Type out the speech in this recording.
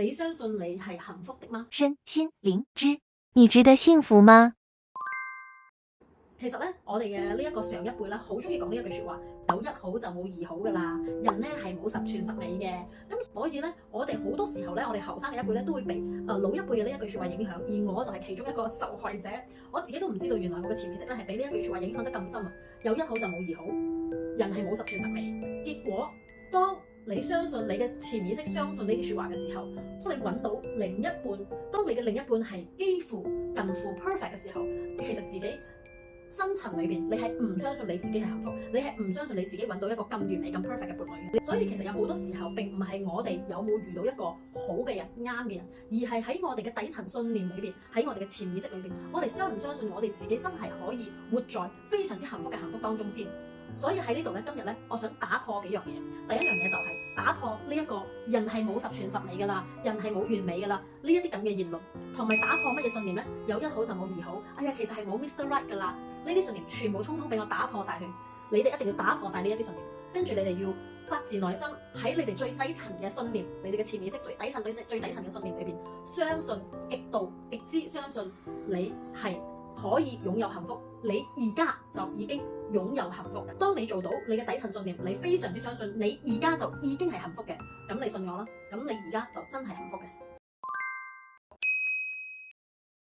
你相信你係幸福的嗎？身心靈知，你值得幸福嗎？其實咧，我哋嘅呢一個上一輩咧，好中意講呢一句説話，有一好就冇二好噶啦。人咧係冇十全十美嘅，咁所以咧，我哋好多時候咧，我哋後生嘅一輩咧，都會被老一輩嘅呢一句説話影響，而我就係其中一個受害者。我自己都唔知道，原來我嘅潛意識咧係俾呢一句説話影響得咁深啊！有一好就冇二好，人係冇十全十美。結果當你相信你嘅潛意識相信呢啲説話嘅時候，當你揾到另一半，當你嘅另一半係幾乎近乎 perfect 嘅時候，其實自己深層裏邊，你係唔相信你自己係幸福，你係唔相信你自己揾到一個咁完美、咁 perfect 嘅伴侶嘅。所以其實有好多時候並唔係我哋有冇遇到一個好嘅人、啱嘅人，而係喺我哋嘅底層信念裏邊，喺我哋嘅潛意識裏邊，我哋相唔相信我哋自己真係可以活在非常之幸福嘅幸福當中先。所以喺呢度咧，今日咧，我想打破幾樣嘢。第一樣嘢就係打破呢一個人係冇十全十美噶啦，人係冇完美噶啦呢一啲咁嘅言論，同埋打破乜嘢信念咧？有一好就冇二好。哎呀，其實係冇 Mr. Right 噶啦。呢啲信念全部通通俾我打破晒佢。你哋一定要打破晒呢一啲信念，跟住你哋要發自內心喺你哋最底層嘅信念，你哋嘅潛意識最底層嘅信念裏邊，相信極度極之相信你係可以擁有幸福。你而家就已經擁有幸福。當你做到你嘅底層信念，你非常之相信你而家就已經係幸福嘅，咁你信我啦，咁你而家就真係幸福嘅。